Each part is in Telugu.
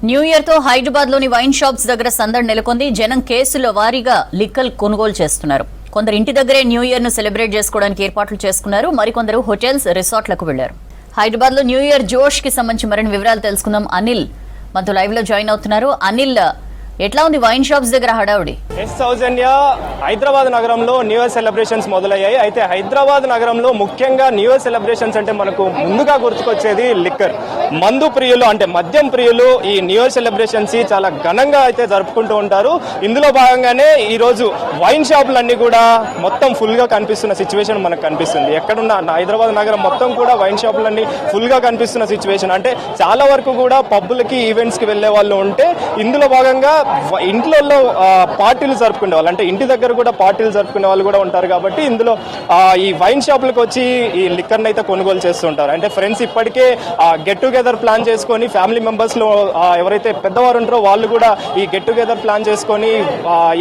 న్యూ ఇయర్ తో హైదరాబాద్ లోని వైన్ షాప్స్ దగ్గర సందడి నెలకొంది. జనం కేసుల వారీగా లిక్కర్ కొనుగోలు చేస్తున్నారు. కొందరు ఇంటి దగ్గరే న్యూ ఇయర్ ను సెలబ్రేట్ చేసుకోవడానికి ఏర్పాట్లు చేసుకున్నారు. మరికొందరు హోటల్స్, రిసార్ట్లకు వెళ్లారు. హైదరాబాద్ లో న్యూ ఇయర్ జోష్ కి సంబంధించి మరిన్ని వివరాలు తెలుసుకుందాం. అనిల్ మనతో లైవ్ లో జాయిన్ అవుతున్నారు. అనిల్, ఎట్లా ఉంది వైన్ షాప్స్ దగ్గర హడావుడి? సౌజన్య, హైదరాబాద్ నగరంలో న్యూ ఇయర్ సెలబ్రేషన్స్ మొదలయ్యాయి. అయితే హైదరాబాద్ నగరంలో ముఖ్యంగా న్యూ ఇయర్ సెలబ్రేషన్స్ అంటే మనకు ముందుగా గుర్తుకొచ్చేది లిక్కర్. మందు ప్రియులు అంటే మద్యం ప్రియులు ఈ న్యూ ఇయర్ సెలబ్రేషన్స్ చాలా ఘనంగా అయితే జరుపుకుంటూ ఉంటారు. ఇందులో భాగంగానే ఈ రోజు వైన్ షాపులన్నీ కూడా మొత్తం ఫుల్ గా కనిపిస్తున్న సిచ్యువేషన్ మనకు కనిపిస్తుంది. ఎక్కడున్న హైదరాబాద్ నగరం మొత్తం కూడా వైన్ షాపులన్నీ ఫుల్ గా కనిపిస్తున్న సిచ్యువేషన్. అంటే చాలా వరకు కూడా పబ్బులకి, ఈవెంట్స్ కి వెళ్లే వాళ్ళు ఉంటే ఇందులో భాగంగా ఇంట్లో పార్టీలు జరుపుకునే వాళ్ళు, అంటే ఇంటి దగ్గర కూడా పార్టీలు జరుపుకునే వాళ్ళు కూడా ఉంటారు. కాబట్టి ఇందులో ఈ వైన్ షాపులకు వచ్చి ఈ లిక్కర్ని అయితే కొనుగోలు చేస్తుంటారు. అంటే ఫ్రెండ్స్ ఇప్పటికే గెట్ టుగెదర్ ప్లాన్ చేసుకొని, ఫ్యామిలీ మెంబర్స్ లో ఎవరైతే పెద్దవారు ఉంటారో వాళ్ళు కూడా ఈ గెట్ టుగెదర్ ప్లాన్ చేసుకొని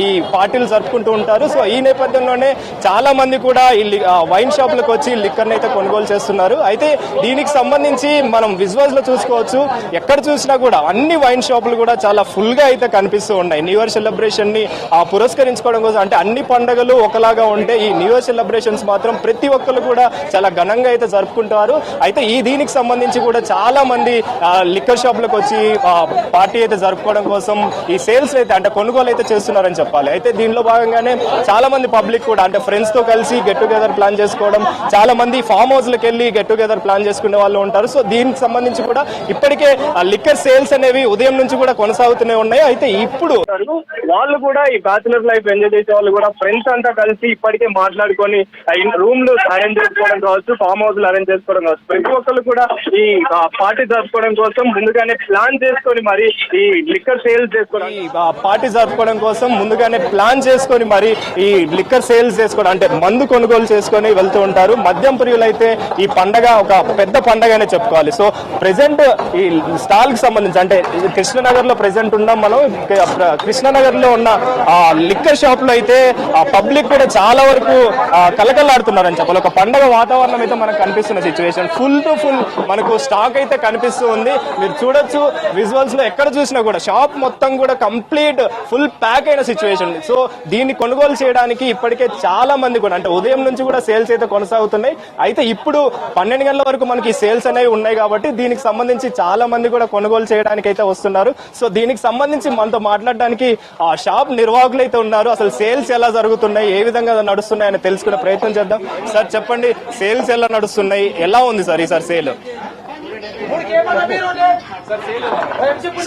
ఈ పార్టీలు జరుపుకుంటూ ఉంటారు. సో ఈ నేపథ్యంలోనే చాలా మంది కూడా ఈ వైన్ షాపులకు వచ్చి లిక్కర్ని అయితే కొనుగోలు చేస్తున్నారు. అయితే దీనికి సంబంధించి మనం విజువల్స్ లో చూసుకోవచ్చు. ఎక్కడ చూసినా కూడా అన్ని వైన్ షాపులు కూడా చాలా ఫుల్ గా అయితే కనిపిస్తూ ఉన్నాయి. న్యూ ఇయర్ సెలబ్రేషన్ ని పురస్కరించుకోవడం కోసం, అంటే అన్ని పండుగలు ఒకలాగా ఉంటే ఈ న్యూ ఇయర్ సెలబ్రేషన్స్ మాత్రం ప్రతి ఒక్కరు కూడా చాలా ఘనంగా అయితే జరుపుకుంటారు. అయితే ఈ దీనికి సంబంధించి కూడా చాలా మంది లిక్కర్ షాపులకు వచ్చి పార్టీ అయితే జరుపుకోవడం కోసం ఈ సేల్స్ అయితే అంటే కొనుగోలు అయితే చేస్తున్నారని చెప్పాలి. అయితే దీనిలో భాగంగానే చాలా మంది పబ్లిక్ కూడా అంటే ఫ్రెండ్స్ తో కలిసి గెట్ టుగెదర్ ప్లాన్ చేసుకోవడం, చాలా మంది ఫామ్ హౌస్ లకు వెళ్ళి గెట్ టుగెదర్ ప్లాన్ చేసుకునే వాళ్ళు ఉంటారు. సో దీనికి సంబంధించి కూడా ఇప్పటికే లిక్కర్ సేల్స్ అనేవి ఉదయం నుంచి కూడా కొనసాగుతూనే ఉన్నాయి. అయితే ఇప్పుడు వాళ్ళు కూడా ఈ బ్యాచులర్ లైఫ్ ఎంజాయ్ చేసే వాళ్ళు కూడా ఫ్రెండ్స్ అంతా కలిసి ఇప్పటికే మాట్లాడుకొని రూమ్లు అరేంజ్ చేసుకోవడం కావచ్చు, ఫామ్ హౌస్లు అరేంజ్ చేసుకోవడం కావచ్చు, ప్రతి ఒక్కరు కూడా ఈ పార్టీ జరుపుకోవడం కోసం ముందుగానే ప్లాన్ చేసుకొని మరి ఈ లిక్కర్ సేల్స్ చేసుకోవడం, పార్టీ జరుపుకోవడం కోసం ముందుగానే ప్లాన్ చేసుకొని మరి ఈ లిక్కర్ సేల్స్ చేసుకోవడం అంటే మందు కొనుగోలు చేసుకొని వెళ్తూ ఉంటారు. మద్యం ప్రియులు అయితే ఈ పండగ ఒక పెద్ద పండగనే చెప్పుకోవాలి. సో ప్రెసెంట్ ఈ స్టాల్ కి సంబంధించి అంటే కృష్ణనగర్ లో ప్రెసెంట్ ఉన్నాం మనం. కృష్ణనగర్ లో ఉన్న లిక్కర్ షాప్ లో అయితే పబ్లిక్ కూడా చాలా వరకు కలకలాడుతున్నారని చెప్పాలి. ఒక పండగ వాతావరణం అయితే మనకు కనిపిస్తున్న సిచ్యువేషన్. ఫుల్ టు ఫుల్ మనకు స్టాక్ అయితే కనిపిస్తూ ఉంది. మీరు చూడొచ్చు విజువల్స్ లో ఎక్కడ చూసినా కూడా షాప్ మొత్తం కూడా కంప్లీట్ ఫుల్ ప్యాక్ అయిన సిచ్యువేషన్. సో దీన్ని కొనుగోలు చేయడానికి ఇప్పటికే చాలా మంది కూడా అంటే ఉదయం నుంచి కూడా సేల్స్ అయితే కొనసాగుతున్నాయి. అయితే ఇప్పుడు 12 గంటల వరకు మనకి సేల్స్ అనేవి ఉన్నాయి కాబట్టి దీనికి సంబంధించి చాలా మంది కూడా కొనుగోలు చేయడానికి అయితే వస్తున్నారు. సో దీనికి సంబంధించి మనతో మాట్లాడడానికి ఆ షాప్ నిర్వాహకులు అయితే ఉన్నారు. అసలు సేల్స్ ఎలా జరుగుతున్నాయి, ఏ విధంగా నడుస్తున్నాయి అని తెలుసుకునే ప్రయత్నం చేద్దాం. సార్ చెప్పండి, సేల్స్ ఎలా నడుస్తున్నాయి, ఎలా ఉంది సార్ ఈసారి sale?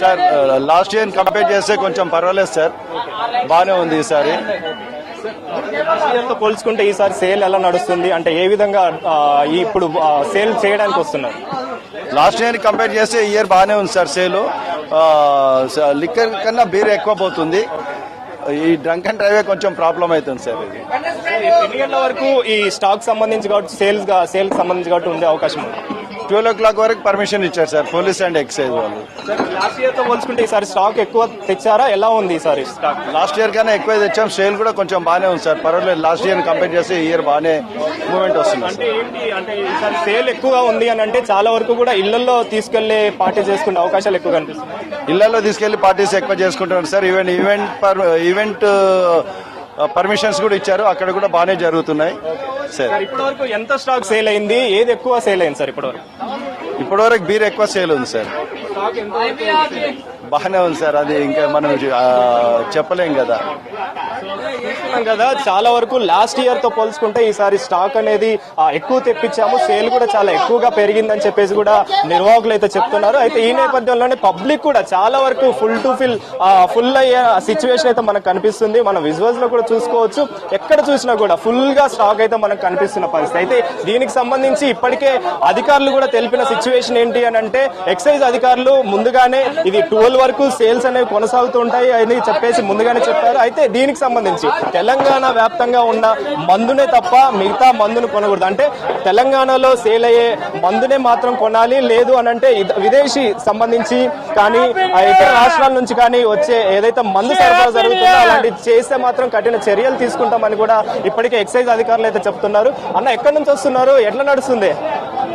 Sir last year compare చేస్తే కొంచెం పర్వాలేదు సార్, బాగానే ఉంది ఈసారి. పోల్చుకుంటే ఈసారి సేల్ ఎలా నడుస్తుంది, అంటే ఏ విధంగా ఇప్పుడు సేల్ చేయడానికి వస్తున్నారు? లాస్ట్ ఇయర్ కంపేర్ చేస్తే ఈ ఇయర్ బాగానే ఉంది సార్ సేల్. లిక్కర్ కన్నా బీర్ ఎక్కువ పోతుంది. ఈ డ్రంక్ అండ్ డ్రైవే కొంచెం ప్రాబ్లం అవుతుంది సార్. ఇది ఎన్ని గంటల వరకు ఈ స్టాక్ సంబంధించి కాబట్టి సేల్ సంబంధించి కాబట్టి ఉండే అవకాశం ఉంది? 12 o'clock వరకు పర్మిషన్ ఇచ్చారు సార్ పోలీస్ అండ్ ఎక్సైజ్ వాళ్ళు. లాస్ట్ ఇయర్ తో పోల్చుకుంటే ఈసారి స్టాక్ ఎక్కువ తెచ్చారా, ఎలా ఉంది ఈసారి స్టాక్? లాస్ట్ ఇయర్ కన్నా ఎక్కువ తెచ్చాం. సేల్ కూడా కొంచెం బాగానే ఉంది సార్, పర్వాలేదు. లాస్ట్ ఇయర్ కంపేర్ చేస్తే ఈ ఇయర్ బాగానే మూవ్మెంట్ వస్తుంది. అంటే ఏంటి అంటే ఈసారి సేల్ ఎక్కువగా ఉంది అని అంటే చాలా వరకు కూడా ఇళ్లలో తీసుకెళ్లి పార్టీ చేసుకునే అవకాశాలు ఎక్కువ కనిపిస్తుంది. ఇళ్లలో తీసుకెళ్లి పార్టీస్ ఎక్కువ చేసుకుంటున్నారు సార్. ఈవెంట్ పర్మిషన్స్ కూడా ఇచ్చారు, అక్కడ కూడా బాగానే జరుగుతున్నాయి సార్. ఇప్పటి వరకు ఎంత స్టాక్ సేల్ అయింది, ఏది ఎక్కువ సేల్ అయింది సార్ ఇప్పటివరకు బీర్ ఎక్కువ సేల్ ఉంది సార్. బాగానే ఉంది సార్, అది ఇంకా మనం చెప్పలేం కదా. చాలా వరకు లాస్ట్ ఇయర్ తో పోల్చుకుంటే ఈసారి స్టాక్ అనేది ఎక్కువ తెప్పించాము, సేల్ కూడా చాలా ఎక్కువగా పెరిగిందని చెప్పేసి కూడా నిర్వాహకులు అయితే చెప్తున్నారు. అయితే ఈ నేపథ్యంలోనే పబ్లిక్ కూడా చాలా వరకు ఫుల్ అయ్యే సిచ్యువేషన్ అయితే మనకు కనిపిస్తుంది. మన విజువల్స్ లో కూడా చూసుకోవచ్చు, ఎక్కడ చూసినా కూడా ఫుల్ గా స్టాక్ అయితే మనకు కనిపిస్తున్న పరిస్థితి. అయితే దీనికి సంబంధించి ఇప్పటికే అధికారులు కూడా తెలిపిన సిచ్యువేషన్ ఏంటి అని అంటే, ఎక్సైజ్ అధికారులు ముందుగానే ఇది 12 వరకు సేల్స్ అనేవి కొనసాగుతూ ఉంటాయి అని చెప్పేసి ముందుగానే చెప్పారు. అయితే దీనికి సంబంధించి తెలంగాణ వ్యాప్తంగా ఉన్న మందునే తప్ప మిగతా మందును కొనకూడదు, అంటే తెలంగాణలో సేల్ అయ్యే మందునే మాత్రం కొనాలి, లేదు అని అంటే విదేశీ సంబంధించి కానీ ఇతర రాష్ట్రాల నుంచి కానీ వచ్చే ఏదైతే మందు సరఫరా జరుగుతుందో అలాంటి చేస్తే మాత్రం కఠిన చర్యలు తీసుకుంటామని కూడా ఇప్పటికే ఎక్సైజ్ అధికారులు అయితే చెప్తున్నారు. అన్న, ఎక్కడి నుంచి వస్తున్నారు, ఎట్లా నడుస్తుంది?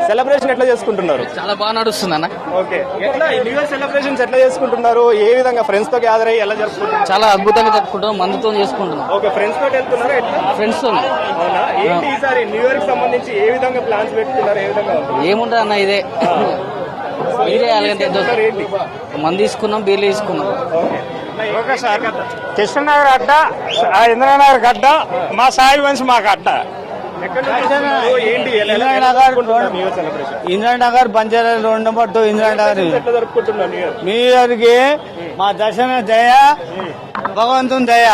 సెలబ్రేషన్ ఎట్లా చేసుకుంటున్నారు? చాలా బాగా నడుస్తుంది అన్న. ఓకే, ఎట్లా న్యూ ఇయర్ సెలబ్రేషన్స్ ఎట్లా చేసుకుంటున్నారు? ఏ విధంగా ఫ్రెండ్స్ తో గ్యాదర్ అయ్యి ఎలా జరుపుకుంటున్నారు? చాలా అద్భుతంగా జరుపుకుంటున్నాం, మందుతో చేసుకుంటున్నాం. ఓకే, ఫ్రెండ్స్ తోటి వెళ్తున్నారా ఎట్లా? ఫ్రెండ్స్ తో. అవునా? ఏంటి ఈసారి న్యూ ఇయర్ కి సంబంధించి ఏ విధంగా ప్లాన్స్ పెట్టుకున్నారు? ఏ విధంగా ఉంది? ఏముంటది అన్న, ఇదే మీరే అలాగంటే ఏంటి? మందు తీసుకున్నాం, బీర్లు తీసుకున్నాం. ఓకే సార్, కృష్ణనగర్ అడ్డ, ఇంద్రనగర్ గడ్డ, మా సాయి వంశీ మాకు అడ్డ. ఎక్కడ నుంచి వస్తున్నారు? ఏంటి ఎలా జరుపుకుంటున్నారు new year celebration? Indranagar Banjara road number 2 Indranagar. ఎట్లా జరుపుకుంటున్నారు న్యూ ఇయర్? న్యూ ఇయర్ కి మా దర్శన దయ, భగవంతుని దయ.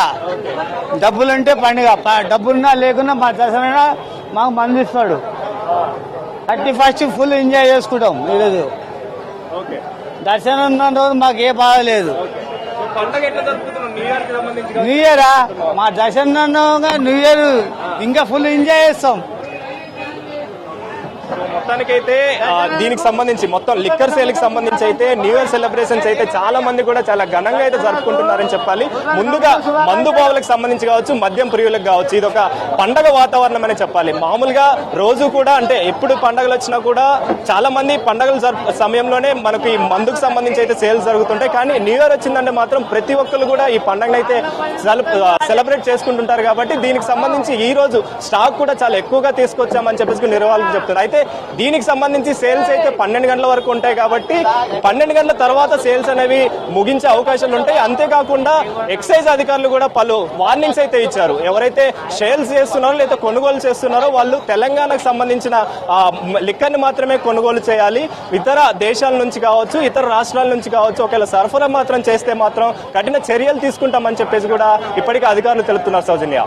డబ్బులంటే పండుగ, డబ్బులున్నా లేకున్నా మా దర్శన మాకు మంది ఇస్తాడు. 31st ఫుల్ ఎంజాయ్ చేసుకుంటాం. ఈరోజు ఓకే, దర్శనం ఉన్న రోజు మాకు ఏ బాధ లేదు. సో పండగ ఎట్లా జరుపుకుంటున్నారు న్యూ ఇయర్ కి సంబంధించి? న్యూ ఇయరా మా దర్శనంగా న్యూ ఇయర్ ఇంకా ఫుల్ ఎంజాయ్ చేస్తాం. సో మొత్తానికైతే దీనికి సంబంధించి మొత్తం లిక్కర్ సేల్ కి సంబంధించి అయితే న్యూ ఇయర్ సెలబ్రేషన్స్ అయితే చాలా మంది కూడా చాలా ఘనంగా అయితే జరుపుకుంటున్నారని చెప్పాలి. ముందుగా మందు బావులకు సంబంధించి కావచ్చు, మద్యం ప్రియులకు కావచ్చు, ఇది ఒక పండగ వాతావరణం అని చెప్పాలి. మామూలుగా రోజు కూడా అంటే ఎప్పుడు పండగలు వచ్చినా కూడా చాలా మంది పండగల సమయంలోనే మనకి మందుకు సంబంధించి అయితే సేల్స్ జరుగుతుంటాయి. కానీ న్యూ ఇయర్ వచ్చిందంటే మాత్రం ప్రతి ఒక్కరు కూడా ఈ పండగను అయితే సెలబ్రేట్ చేసుకుంటుంటారు. కాబట్టి దీనికి సంబంధించి ఈ రోజు స్టాక్ కూడా చాలా ఎక్కువగా తీసుకొచ్చామని చెప్పేసి నిర్వాహకులు చెప్తున్నారు. అయితే దీనికి సంబంధించి సేల్స్ అయితే 12 గంటల వరకు ఉంటాయి. కాబట్టి 12 గంటల తర్వాత సేల్స్ అనేవి ముగించే అవకాశాలు ఉంటాయి. అంతేకాకుండా ఎక్సైజ్ అధికారులు కూడా పలు వార్నింగ్స్ అయితే ఇచ్చారు. ఎవరైతే సేల్స్ చేస్తున్నారో లేదా కొనుగోలు చేస్తున్నారో వాళ్ళు తెలంగాణకు సంబంధించిన లిక్కర్ ని మాత్రమే కొనుగోలు చేయాలి. ఇతర దేశాల నుంచి కావచ్చు, ఇతర రాష్ట్రాల నుంచి కావచ్చు, ఒకవేళ సరఫరా మాత్రం చేస్తే మాత్రం కఠిన చర్యలు తీసుకుంటామని చెప్పేసి కూడా ఇప్పటికే అధికారులు తెలుపుతున్నారు. సౌజన్య.